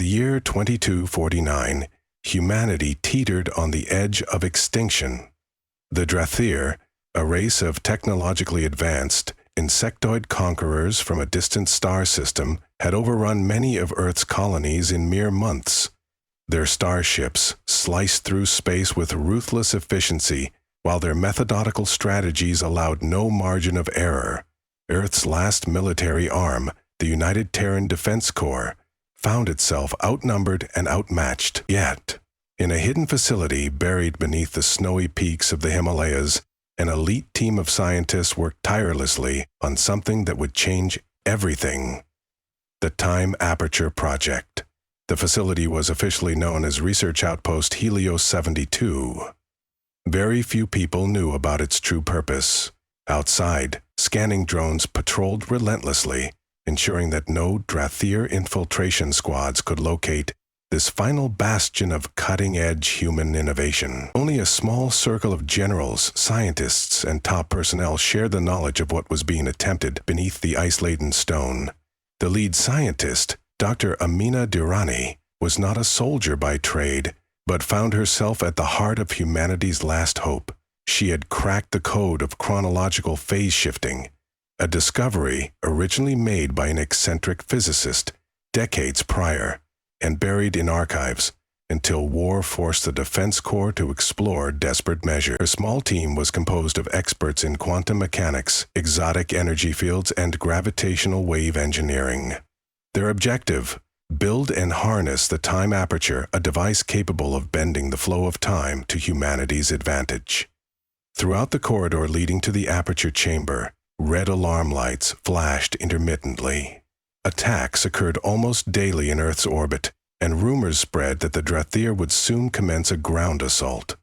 year 2249, humanity teetered on the edge of extinction. The Drathir, a race of technologically advanced, insectoid conquerors from a distant star system, had overrun many of Earth's colonies in mere months. Their starships sliced through space with ruthless efficiency, while their methodical strategies allowed no margin of error. Earth's last military arm, the United Terran Defense Corps, found itself outnumbered and outmatched. Yet, in a hidden facility buried beneath the snowy peaks of the Himalayas, an elite team of scientists worked tirelessly on something that would change everything: the Time Aperture Project. The facility was officially known as Research Outpost Helios 72. Very few people knew about its true purpose. Outside, scanning drones patrolled relentlessly, ensuring that no Drathir infiltration squads could locate this final bastion of cutting-edge human innovation. Only a small circle of generals, scientists, and top personnel shared the knowledge of what was being attempted beneath the ice-laden stone. The lead scientist, Dr. Amina Durrani, was not a soldier by trade, but found herself at the heart of humanity's last hope. She had cracked the code of chronological phase shifting, a discovery originally made by an eccentric physicist decades prior, and buried in archives until war forced the Defense Corps to explore desperate measures. Her small team was composed of experts in quantum mechanics, exotic energy fields, and gravitational wave engineering. Their objective: build and harness the Time Aperture, a device capable of bending the flow of time to humanity's advantage. Throughout the corridor leading to the aperture chamber, red alarm lights flashed intermittently. Attacks occurred almost daily in Earth's orbit, and rumors spread that the Drathir would soon commence a ground assault.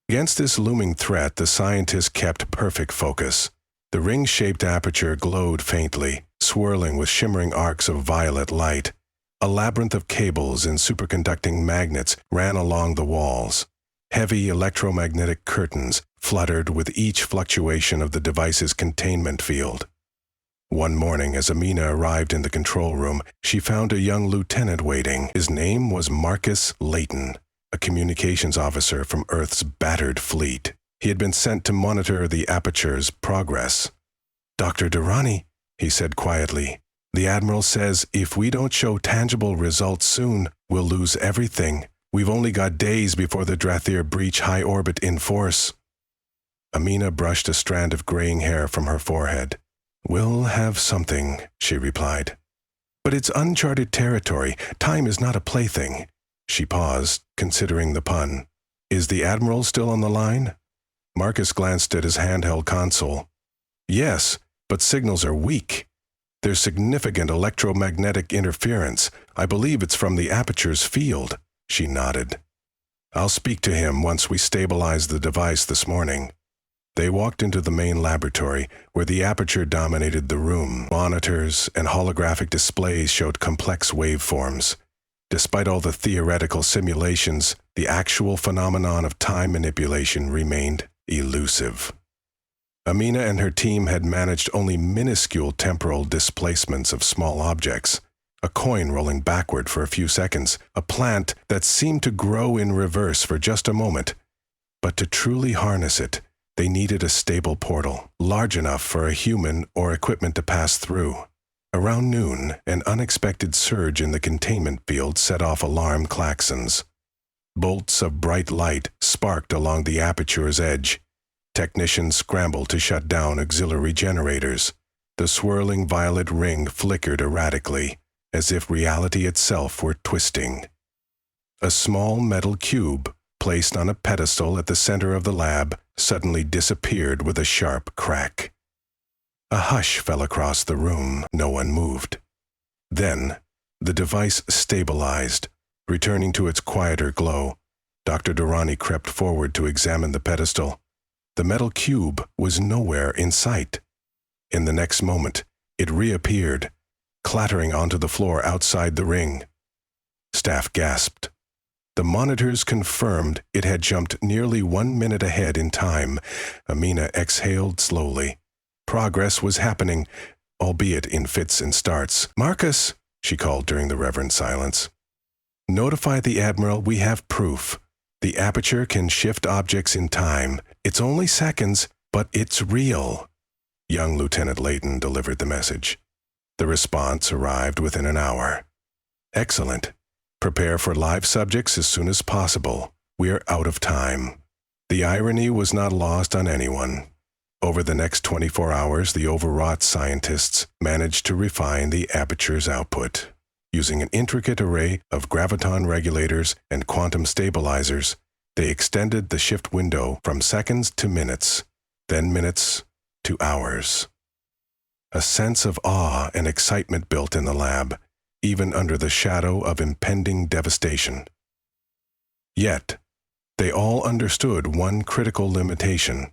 Against this looming threat, the scientists kept perfect focus. The ring-shaped aperture glowed faintly, swirling with shimmering arcs of violet light. A labyrinth of cables and superconducting magnets ran along the walls. Heavy electromagnetic curtains fluttered with each fluctuation of the device's containment field. One morning, as Amina arrived in the control room, she found a young lieutenant waiting. His name was Marcus Layton, a communications officer from Earth's battered fleet. He had been sent to monitor the aperture's progress. "Dr. Durrani," he said quietly, "the Admiral says if we don't show tangible results soon, we'll lose everything. We've only got days before the Drathir breach high orbit in force." Amina brushed a strand of graying hair from her forehead. "We'll have something," she replied. "But it's uncharted territory. Time is not a plaything." She paused, considering the pun. "Is the Admiral still on the line?" Marcus glanced at his handheld console. "Yes, but signals are weak. There's significant electromagnetic interference. I believe it's from the aperture's field." She nodded. "I'll speak to him once we stabilize the device this morning." They walked into the main laboratory, where the aperture dominated the room. Monitors and holographic displays showed complex waveforms. Despite all the theoretical simulations, the actual phenomenon of time manipulation remained elusive. Amina and her team had managed only minuscule temporal displacements of small objects, a coin rolling backward for a few seconds, a plant that seemed to grow in reverse for just a moment. But to truly harness it, they needed a stable portal, large enough for a human or equipment to pass through. Around noon, an unexpected surge in the containment field set off alarm klaxons. Bolts of bright light sparked along the aperture's edge. Technicians scrambled to shut down auxiliary generators. The swirling violet ring flickered erratically, as if reality itself were twisting. A small metal cube, placed on a pedestal at the center of the lab, suddenly disappeared with a sharp crack. A hush fell across the room. No one moved. Then, the device stabilized, returning to its quieter glow. Dr. Durrani crept forward to examine the pedestal. The metal cube was nowhere in sight. In the next moment, it reappeared, clattering onto the floor outside the ring. Staff gasped. The monitors confirmed it had jumped nearly 1 minute ahead in time. Amina exhaled slowly. Progress was happening, albeit in fits and starts. "Marcus," she called during the reverent silence. Notify the Admiral we have proof. The aperture can shift objects in time. It's only seconds, but it's real." Young Lieutenant Layton delivered the message. The response arrived within an hour. "Excellent. Prepare for live subjects as soon as possible. We are out of time." The irony was not lost on anyone. Over the next 24 hours, the overwrought scientists managed to refine the aperture's output. Using an intricate array of graviton regulators and quantum stabilizers, they extended the shift window from seconds to minutes, then minutes to hours. A sense of awe and excitement built in the lab, even under the shadow of impending devastation. Yet, they all understood one critical limitation.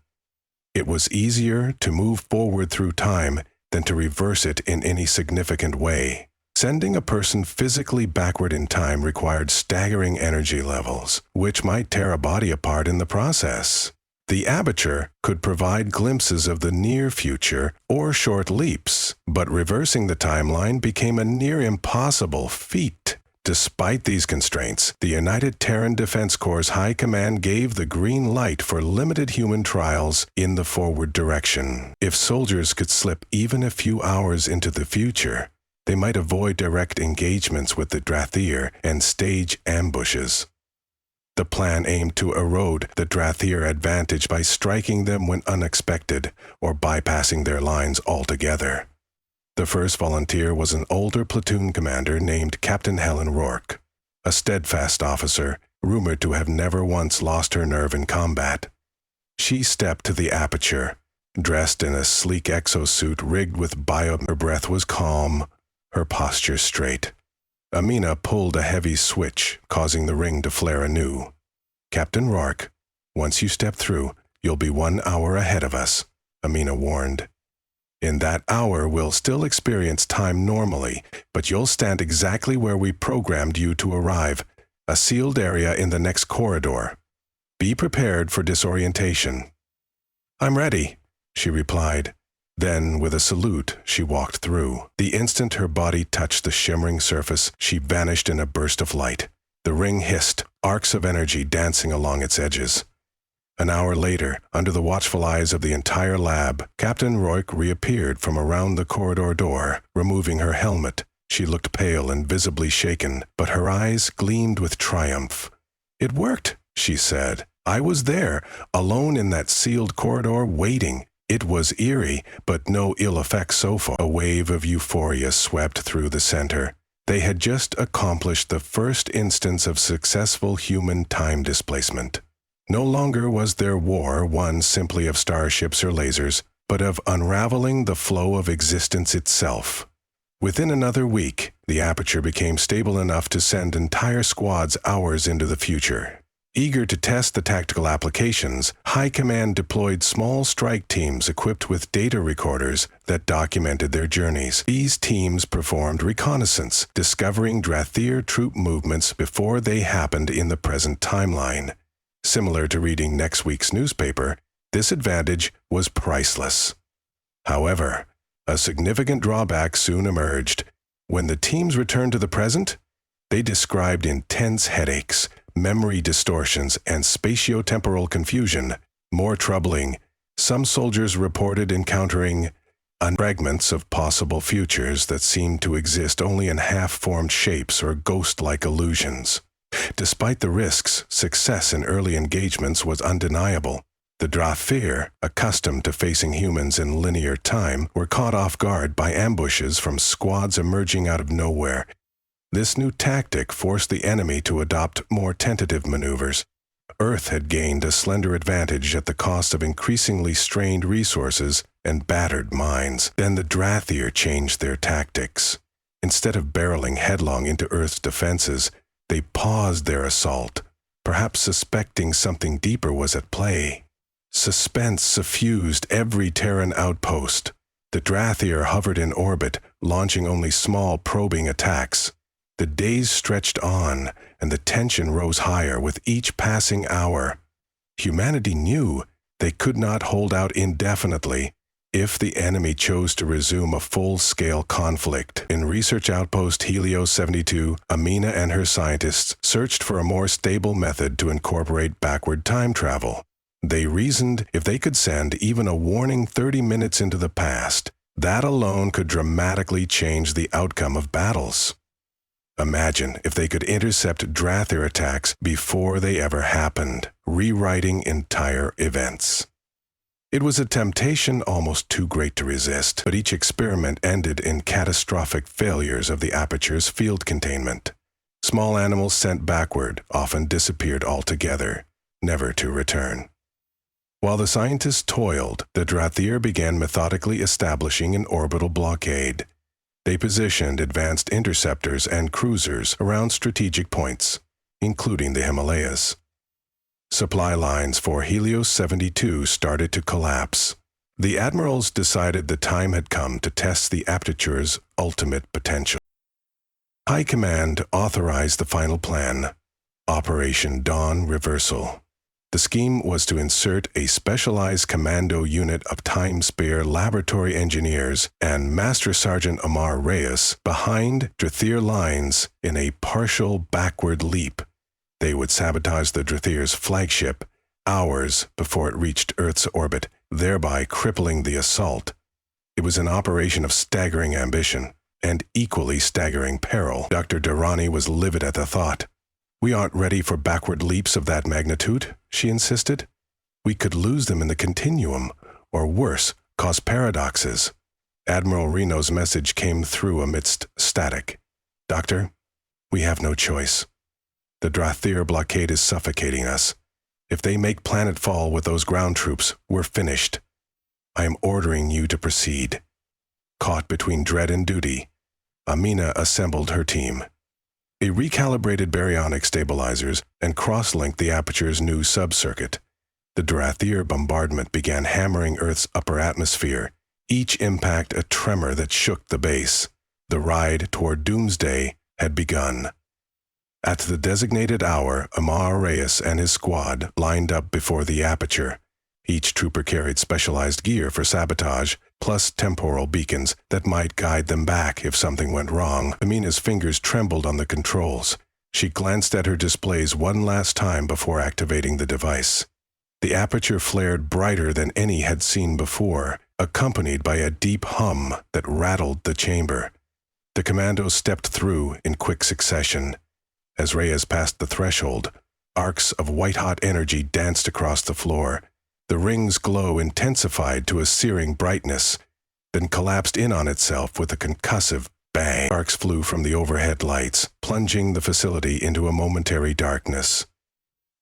It was easier to move forward through time than to reverse it in any significant way. Sending a person physically backward in time required staggering energy levels, which might tear a body apart in the process. The aperture could provide glimpses of the near future or short leaps, but reversing the timeline became a near impossible feat. Despite these constraints, the United Terran Defense Corps' High Command gave the green light for limited human trials in the forward direction. If soldiers could slip even a few hours into the future, they might avoid direct engagements with the Drathier and stage ambushes. The plan aimed to erode the Drathier advantage by striking them when unexpected or bypassing their lines altogether. The first volunteer was an older platoon commander named Captain Helen Rourke, a steadfast officer rumored to have never once lost her nerve in combat. She stepped to the aperture, dressed in a sleek exosuit rigged with bio. Her breath was calm, her posture straight. Amina pulled a heavy switch, causing the ring to flare anew. "Captain Rourke, once you step through, you'll be 1 hour ahead of us," Amina warned. "In that hour, we'll still experience time normally, but you'll stand exactly where we programmed you to arrive, a sealed area in the next corridor. Be prepared for disorientation." "I'm ready," she replied. Then, with a salute, she walked through. The instant her body touched the shimmering surface, she vanished in a burst of light. The ring hissed, arcs of energy dancing along its edges. An hour later, under the watchful eyes of the entire lab, Captain Rourke reappeared from around the corridor door. Removing her helmet, she looked pale and visibly shaken, but her eyes gleamed with triumph. "It worked," she said. "I was there, alone in that sealed corridor, waiting. It was eerie, but no ill effects so far." A wave of euphoria swept through the center. They had just accomplished the first instance of successful human time displacement. No longer was their war one simply of starships or lasers, but of unraveling the flow of existence itself. Within another week, the aperture became stable enough to send entire squads hours into the future. Eager to test the tactical applications, High Command deployed small strike teams equipped with data recorders that documented their journeys. These teams performed reconnaissance, discovering Drathier troop movements before they happened in the present timeline. Similar to reading next week's newspaper, this advantage was priceless. However, a significant drawback soon emerged. When the teams returned to the present, they described intense headaches, memory distortions, and spatiotemporal confusion. More troubling, some soldiers reported encountering fragments of possible futures that seemed to exist only in half-formed shapes or ghost-like illusions. Despite the risks, success in early engagements was undeniable. The Drathier, accustomed to facing humans in linear time, were caught off guard by ambushes from squads emerging out of nowhere. This new tactic forced the enemy to adopt more tentative maneuvers. Earth had gained a slender advantage at the cost of increasingly strained resources and battered minds. Then the Drathier changed their tactics. Instead of barreling headlong into Earth's defenses, they paused their assault, perhaps suspecting something deeper was at play. Suspense suffused every Terran outpost. The Drathier hovered in orbit, launching only small probing attacks. The days stretched on, and the tension rose higher with each passing hour. Humanity knew they could not hold out indefinitely. if the enemy chose to resume a full-scale conflict. In Research Outpost Helios 72, Amina and her scientists searched for a more stable method to incorporate backward time travel. They reasoned if they could send even a warning 30 minutes into the past, that alone could dramatically change the outcome of battles. Imagine if they could intercept Drathir attacks before they ever happened, rewriting entire events. It was a temptation almost too great to resist, but each experiment ended in catastrophic failures of the aperture's field containment. Small animals sent backward often disappeared altogether, never to return. While the scientists toiled, the Drathir began methodically establishing an orbital blockade. They positioned advanced interceptors and cruisers around strategic points, including the Himalayas. Supply lines for Helios 72 started to collapse. The admirals decided the time had come to test the aperture's ultimate potential. High Command authorized the final plan, Operation Dawn Reversal. The scheme was to insert a specialized commando unit of time-spare laboratory engineers and Master Sergeant Amar Reyes behind Drathir lines in a partial backward leap. They would sabotage the Drathir's flagship hours before it reached Earth's orbit, thereby crippling the assault. It was an operation of staggering ambition and equally staggering peril. Dr. Durrani was livid at the thought. "We aren't ready for backward leaps of that magnitude," she insisted. "We could lose them in the continuum, or worse, cause paradoxes." Admiral Reno's message came through amidst static. "Doctor, we have no choice. The Drathir blockade is suffocating us. If they make planetfall with those ground troops, we're finished. I am ordering you to proceed." Caught between dread and duty, Amina assembled her team. They recalibrated baryonic stabilizers and cross-linked the aperture's new subcircuit. The Drathir bombardment began hammering Earth's upper atmosphere, each impact a tremor that shook the base. The ride toward doomsday had begun. At the designated hour, Amar Reyes and his squad lined up before the aperture. Each trooper carried specialized gear for sabotage, plus temporal beacons that might guide them back if something went wrong. Amina's fingers trembled on the controls. She glanced at her displays one last time before activating the device. The aperture flared brighter than any had seen before, accompanied by a deep hum that rattled the chamber. The commandos stepped through in quick succession. As Reyes passed the threshold, arcs of white-hot energy danced across the floor. The ring's glow intensified to a searing brightness, then collapsed in on itself with a concussive bang. Sparks flew from the overhead lights, plunging the facility into a momentary darkness.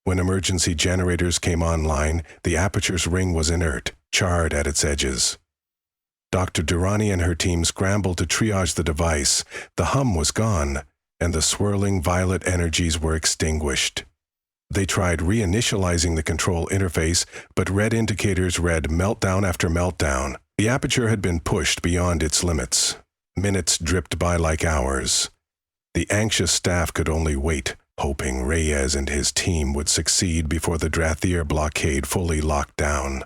When emergency generators came online, the aperture's ring was inert, charred at its edges. Dr. Durrani and her team scrambled to triage the device. The hum was gone, and the swirling violet energies were extinguished. They tried reinitializing the control interface, but red indicators read meltdown after meltdown. The aperture had been pushed beyond its limits. Minutes dripped by like hours. The anxious staff could only wait, hoping Reyes and his team would succeed before the Drathir blockade fully locked down.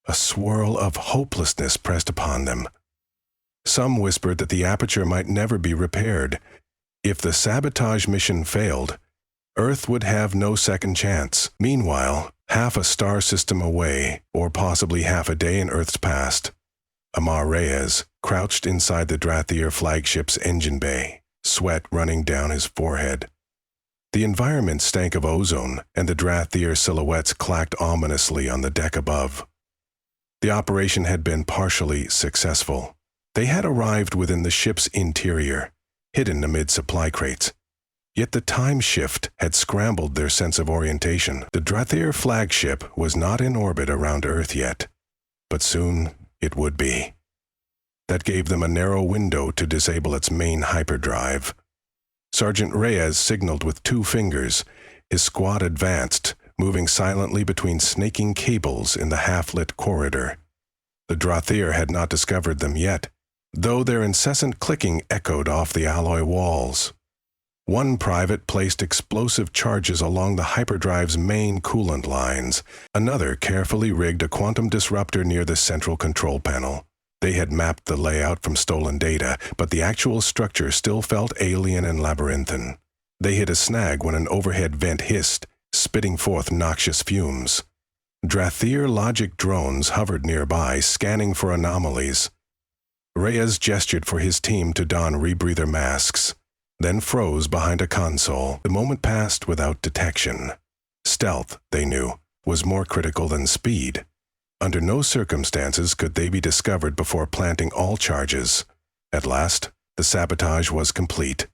A swirl of hopelessness pressed upon them. Some whispered that the aperture might never be repaired. If the sabotage mission failed, Earth would have no second chance. Meanwhile, half a star system away, or possibly half a day in Earth's past, Amar Reyes crouched inside the Drathir flagship's engine bay, sweat running down his forehead. The environment stank of ozone, and the Drathir silhouettes clacked ominously on the deck above. The operation had been partially successful. They had arrived within the ship's interior, hidden amid supply crates. Yet the time shift had scrambled their sense of orientation. The Drathir flagship was not in orbit around Earth yet, but soon it would be. That gave them a narrow window to disable its main hyperdrive. Sergeant Reyes signaled with 2 fingers. His squad advanced, moving silently between snaking cables in the half-lit corridor. The Drathir had not discovered them yet, though their incessant clicking echoed off the alloy walls. One private placed explosive charges along the hyperdrive's main coolant lines. Another carefully rigged a quantum disruptor near the central control panel. They had mapped the layout from stolen data, but the actual structure still felt alien and labyrinthine. They hit a snag when an overhead vent hissed, spitting forth noxious fumes. Drathir logic drones hovered nearby, scanning for anomalies. Reyes gestured for his team to don rebreather masks, then froze behind a console. The moment passed without detection. Stealth, they knew, was more critical than speed. Under no circumstances could they be discovered before planting all charges. At last, the sabotage was complete.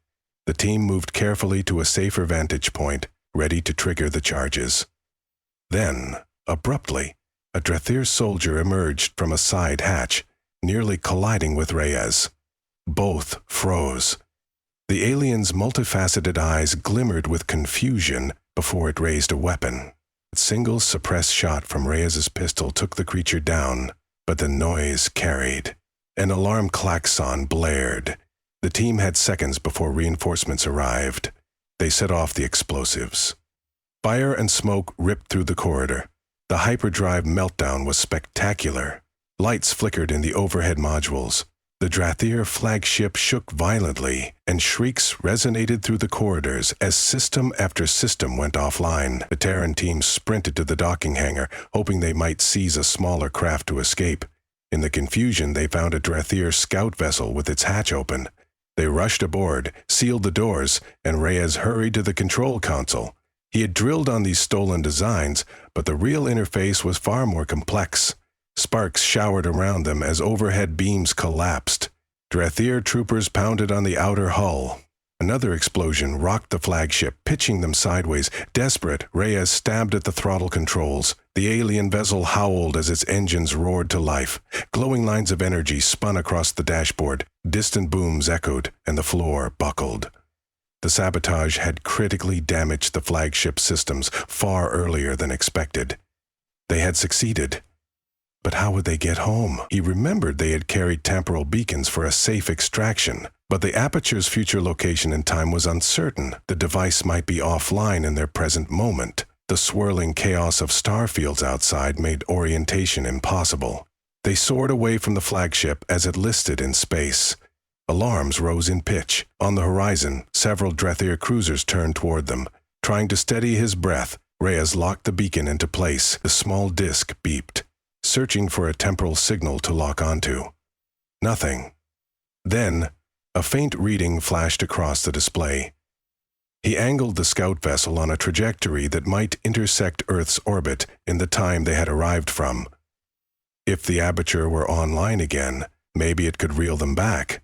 The team moved carefully to a safer vantage point, ready to trigger the charges. Then, abruptly, a Drathir soldier emerged from a side hatch, nearly colliding with Reyes. Both froze. The alien's multifaceted eyes glimmered with confusion before it raised a weapon. A single suppressed shot from Reyes's pistol took the creature down, but the noise carried. An alarm klaxon blared. The team had seconds before reinforcements arrived. They set off the explosives. Fire and smoke ripped through the corridor. The hyperdrive meltdown was spectacular. Lights flickered in the overhead modules. The Drathir flagship shook violently, and shrieks resonated through the corridors as system after system went offline. The Terran team sprinted to the docking hangar, hoping they might seize a smaller craft to escape. In the confusion, they found a Drathir scout vessel with its hatch open. They rushed aboard, sealed the doors, and Reyes hurried to the control console. He had drilled on these stolen designs, but the real interface was far more complex. Sparks showered around them as overhead beams collapsed. Drathir troopers pounded on the outer hull. Another explosion rocked the flagship, pitching them sideways. Desperate, Reyes stabbed at the throttle controls. The alien vessel howled as its engines roared to life. Glowing lines of energy spun across the dashboard. Distant booms echoed, and the floor buckled. The sabotage had critically damaged the flagship systems far earlier than expected. They had succeeded. But how would they get home? He remembered they had carried temporal beacons for a safe extraction, but the Aperture's future location and time was uncertain. The device might be offline in their present moment. The swirling chaos of star fields outside made orientation impossible. They soared away from the flagship as it listed in space. Alarms rose in pitch. On the horizon, several Drathir cruisers turned toward them. Trying to steady his breath, Reyes locked the beacon into place. The small disk beeped, searching for a temporal signal to lock onto. Nothing. Then, a faint reading flashed across the display. He angled the scout vessel on a trajectory that might intersect Earth's orbit in the time they had arrived from. If the Aperture were online again, maybe it could reel them back.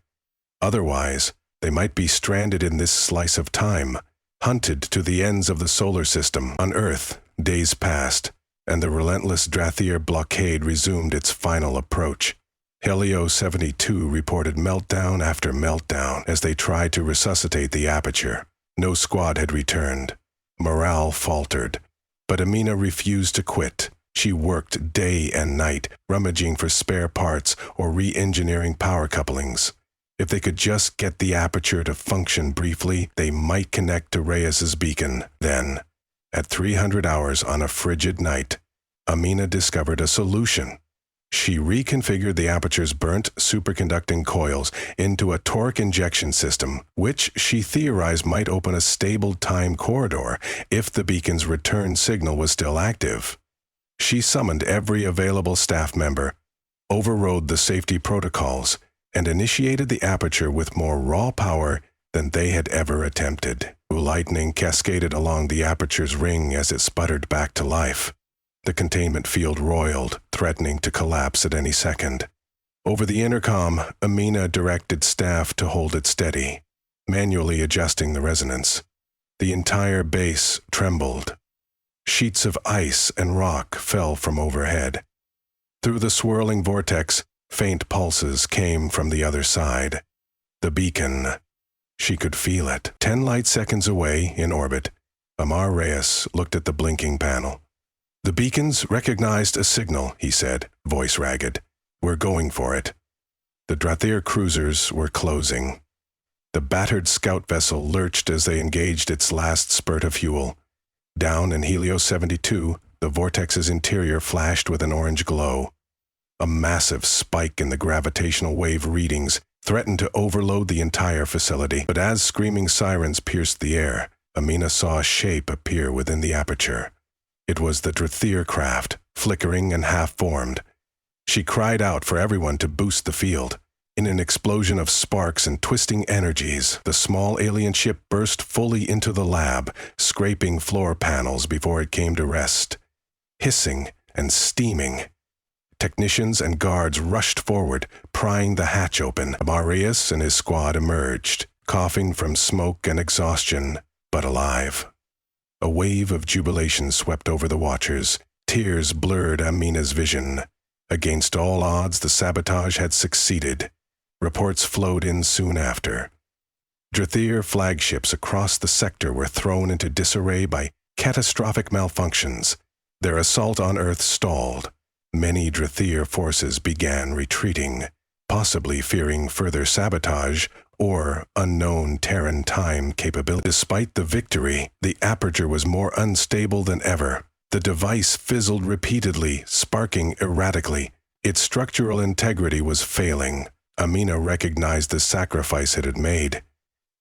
Otherwise, they might be stranded in this slice of time, hunted to the ends of the solar system. On Earth, days passed, and the relentless Drathir blockade resumed its final approach. Helio 72 reported meltdown after meltdown as they tried to resuscitate the Aperture. No squad had returned. Morale faltered, but Amina refused to quit. She worked day and night, rummaging for spare parts or re-engineering power couplings. If they could just get the Aperture to function briefly, they might connect to Reyes's beacon. Then, at 300 hours on a frigid night, Amina discovered a solution. She reconfigured the Aperture's burnt superconducting coils into a torque injection system, which she theorized might open a stable time corridor if the beacon's return signal was still active. She summoned every available staff member, overrode the safety protocols, and initiated the Aperture with more raw power than they had ever attempted. Lightning cascaded along the Aperture's ring as it sputtered back to life. The containment field roiled, threatening to collapse at any second. Over the intercom, Amina directed staff to hold it steady, manually adjusting the resonance. The entire base trembled. Sheets of ice and rock fell from overhead. Through the swirling vortex, faint pulses came from the other side. The beacon. She could feel it. 10 light seconds away, in orbit, Amar Reyes looked at the blinking panel. "The beacons recognized a signal," he said, voice ragged. "We're going for it." The Drathir cruisers were closing. The battered scout vessel lurched as they engaged its last spurt of fuel. Down in Helios 72, the vortex's interior flashed with an orange glow. A massive spike in the gravitational wave readings threatened to overload the entire facility, but as screaming sirens pierced the air, Amina saw a shape appear within the aperture. It was the Drathir craft, flickering and half-formed. She cried out for everyone to boost the field. In an explosion of sparks and twisting energies, the small alien ship burst fully into the lab, scraping floor panels before it came to rest. Hissing and steaming, technicians and guards rushed forward, prying the hatch open. Marius and his squad emerged, coughing from smoke and exhaustion, but alive. A wave of jubilation swept over the watchers. Tears blurred Amina's vision. Against all odds, the sabotage had succeeded. Reports flowed in soon after. Drathir flagships across the sector were thrown into disarray by catastrophic malfunctions. Their assault on Earth stalled. Many Drathir forces began retreating, possibly fearing further sabotage or unknown Terran time capability. Despite the victory, the aperture was more unstable than ever. The device fizzled repeatedly, sparking erratically. Its structural integrity was failing. Amina recognized the sacrifice it had made.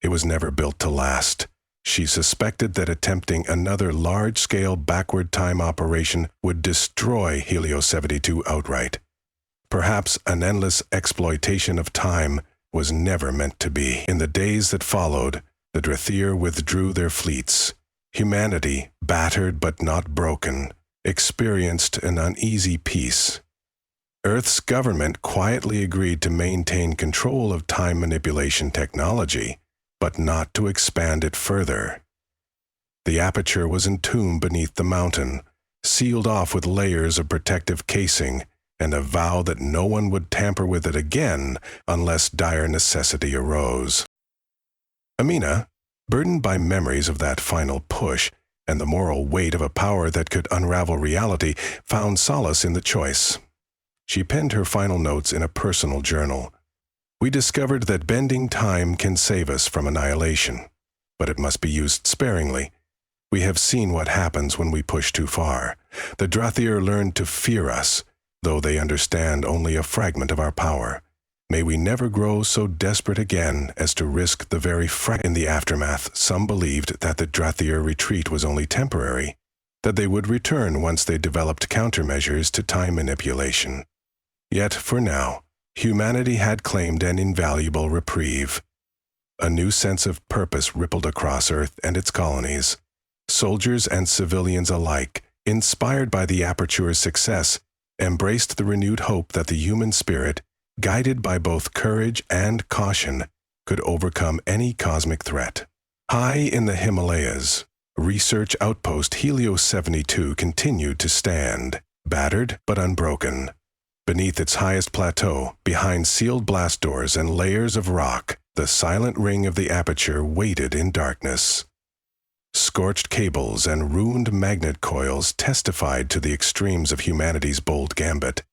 It was never built to last. She suspected that attempting another large-scale backward time operation would destroy Helios 72 outright. Perhaps an endless exploitation of time was never meant to be. In the days that followed, the Drathir withdrew their fleets. Humanity, battered but not broken, experienced an uneasy peace. Earth's government quietly agreed to maintain control of time manipulation technology, but not to expand it further. The aperture was entombed beneath the mountain, sealed off with layers of protective casing, and a vow that no one would tamper with it again unless dire necessity arose. Amina, burdened by memories of that final push and the moral weight of a power that could unravel reality, found solace in the choice. She penned her final notes in a personal journal. We discovered that bending time can save us from annihilation, but it must be used sparingly. We have seen what happens when we push too far. The Drathir learned to fear us, though they understand only a fragment of our power. May we never grow so desperate again as to risk the very In the aftermath, some believed that the Drathir retreat was only temporary, that they would return once they developed countermeasures to time manipulation. Yet, for now, humanity had claimed an invaluable reprieve. A new sense of purpose rippled across Earth and its colonies. Soldiers and civilians alike, inspired by the aperture's success, embraced the renewed hope that the human spirit, guided by both courage and caution, could overcome any cosmic threat. High in the Himalayas, research outpost Helios 72 continued to stand, battered but unbroken. Beneath its highest plateau, behind sealed blast doors and layers of rock, the silent ring of the aperture waited in darkness. Scorched cables and ruined magnet coils testified to the extremes of humanity's bold gambit.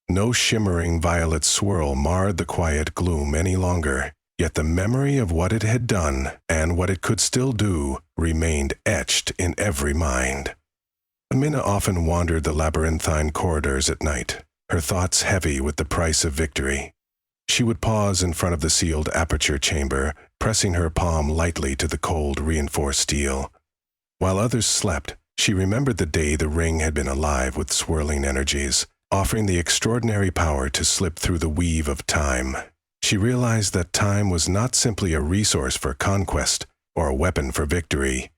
No shimmering violet swirl marred the quiet gloom any longer, yet the memory of what it had done and what it could still do remained etched in every mind. Amina often wandered the labyrinthine corridors at night, her thoughts heavy with the price of victory. She would pause in front of the sealed aperture chamber, pressing her palm lightly to the cold, reinforced steel. While others slept, she remembered the day the ring had been alive with swirling energies, offering the extraordinary power to slip through the weave of time. She realized that time was not simply a resource for conquest or a weapon for victory.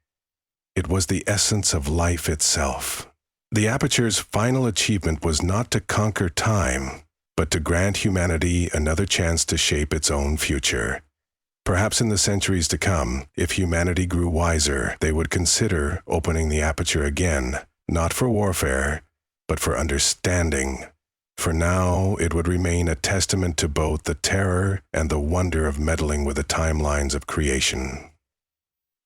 It was the essence of life itself. The aperture's final achievement was not to conquer time, but to grant humanity another chance to shape its own future. Perhaps in the centuries to come, if humanity grew wiser, they would consider opening the aperture again, not for warfare, but for understanding. For now, it would remain a testament to both the terror and the wonder of meddling with the timelines of creation.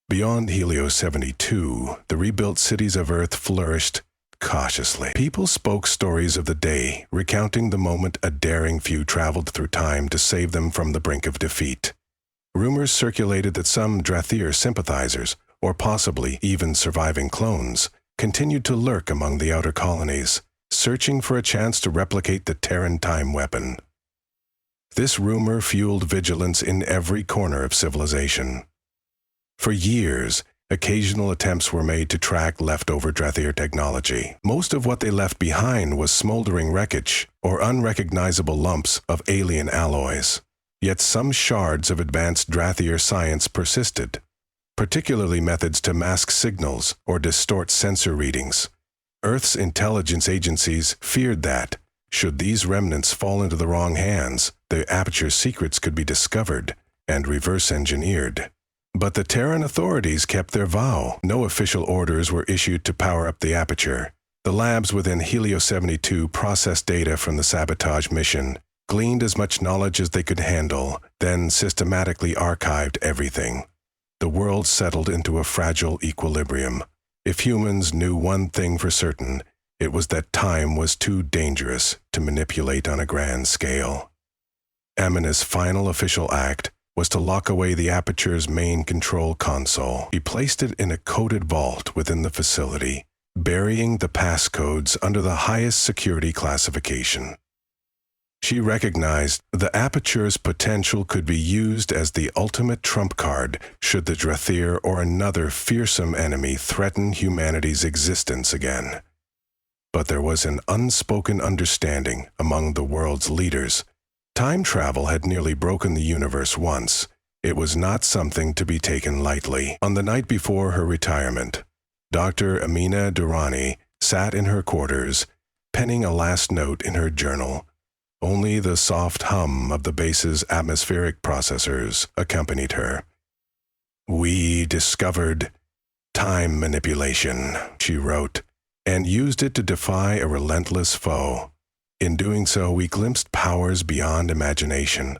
Beyond Helios 72, the rebuilt cities of Earth flourished cautiously. People spoke stories of the day, recounting the moment a daring few traveled through time to save them from the brink of defeat. Rumors circulated that some Drathir sympathizers, or possibly even surviving clones, continued to lurk among the outer colonies, searching for a chance to replicate the Terran time weapon. This rumor fueled vigilance in every corner of civilization. For years, occasional attempts were made to track leftover Drathir technology. Most of what they left behind was smoldering wreckage or unrecognizable lumps of alien alloys. Yet some shards of advanced Drathir science persisted, particularly methods to mask signals or distort sensor readings. Earth's intelligence agencies feared that, should these remnants fall into the wrong hands, the Aperture's secrets could be discovered and reverse-engineered. But the Terran authorities kept their vow. No official orders were issued to power up the Aperture. The labs within Helio 72 processed data from the sabotage mission, gleaned as much knowledge as they could handle, then systematically archived everything. The world settled into a fragile equilibrium. If humans knew one thing for certain, it was that time was too dangerous to manipulate on a grand scale. Amina's final official act was to lock away the Aperture's main control console. He placed it in a coded vault within the facility, burying the passcodes under the highest security classification. She recognized the Aperture's potential could be used as the ultimate trump card should the Drathir or another fearsome enemy threaten humanity's existence again. But there was an unspoken understanding among the world's leaders. Time travel had nearly broken the universe once. It was not something to be taken lightly. On the night before her retirement, Dr. Amina Durrani sat in her quarters, penning a last note in her journal. Only the soft hum of the base's atmospheric processors accompanied her. "We discovered time manipulation," she wrote, "and used it to defy a relentless foe. In doing so, we glimpsed powers beyond imagination.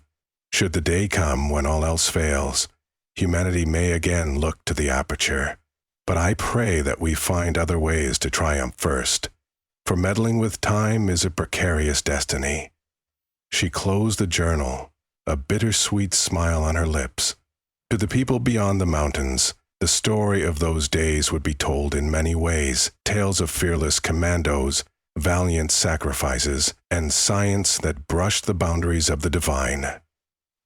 Should the day come when all else fails, humanity may again look to the Aperture. But I pray that we find other ways to triumph first, for meddling with time is a precarious destiny." She closed the journal, a bittersweet smile on her lips. To the people beyond the mountains, the story of those days would be told in many ways, tales of fearless commandos, valiant sacrifices, and science that brushed the boundaries of the divine.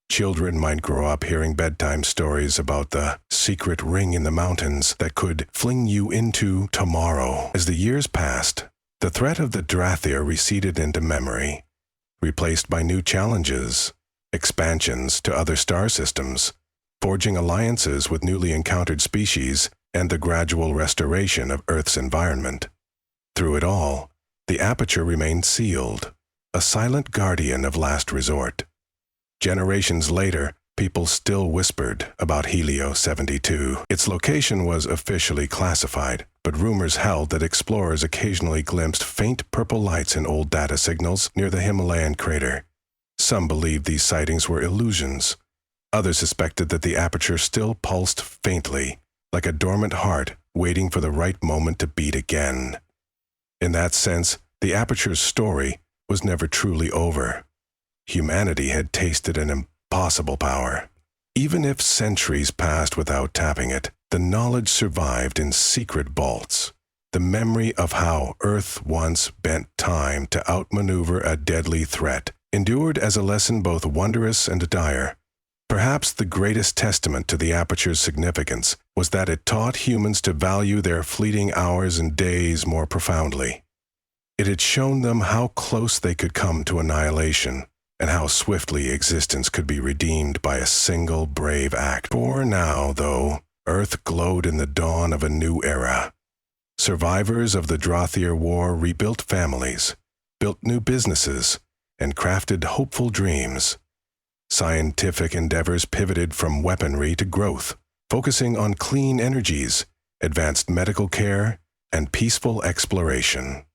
Children might grow up hearing bedtime stories about the secret ring in the mountains that could fling you into tomorrow. As the years passed, the threat of the Drathir receded into memory, replaced by new challenges, expansions to other star systems, forging alliances with newly encountered species, and the gradual restoration of Earth's environment. Through it all, the Aperture remained sealed, a silent guardian of last resort. Generations later, people still whispered about Helio 72. Its location was officially classified, but rumors held that explorers occasionally glimpsed faint purple lights in old data signals near the Himalayan crater. Some believed these sightings were illusions. Others suspected that the Aperture still pulsed faintly, like a dormant heart waiting for the right moment to beat again. In that sense, the Aperture's story was never truly over. Humanity had tasted an impossible power. Even if centuries passed without tapping it, the knowledge survived in secret vaults. The memory of how Earth once bent time to outmaneuver a deadly threat endured as a lesson both wondrous and dire. Perhaps the greatest testament to the Aperture's significance was that it taught humans to value their fleeting hours and days more profoundly. It had shown them how close they could come to annihilation, and how swiftly existence could be redeemed by a single brave act. For now, though, Earth glowed in the dawn of a new era. Survivors of the Drathir War rebuilt families, built new businesses, and crafted hopeful dreams. Scientific endeavors pivoted from weaponry to growth, focusing on clean energies, advanced medical care, and peaceful exploration.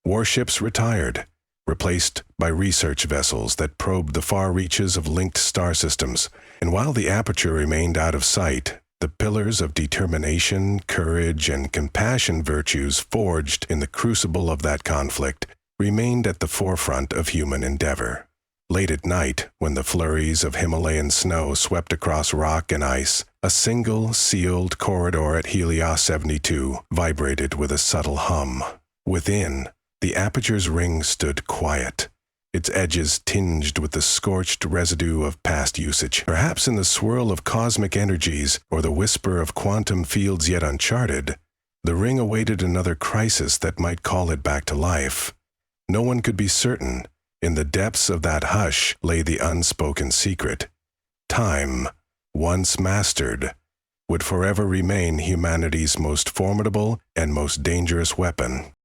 Warships retired, replaced by research vessels that probed the far reaches of linked star systems, and while the Aperture remained out of sight, the pillars of determination, courage, and compassion virtues forged in the crucible of that conflict remained at the forefront of human endeavor. Late at night, when the flurries of Himalayan snow swept across rock and ice, a single, sealed corridor at Helios 72 vibrated with a subtle hum. Within, the aperture's ring stood quiet, its edges tinged with the scorched residue of past usage. Perhaps in the swirl of cosmic energies or the whisper of quantum fields yet uncharted, the ring awaited another crisis that might call it back to life. No one could be certain. In the depths of that hush lay the unspoken secret. Time, once mastered, would forever remain humanity's most formidable and most dangerous weapon.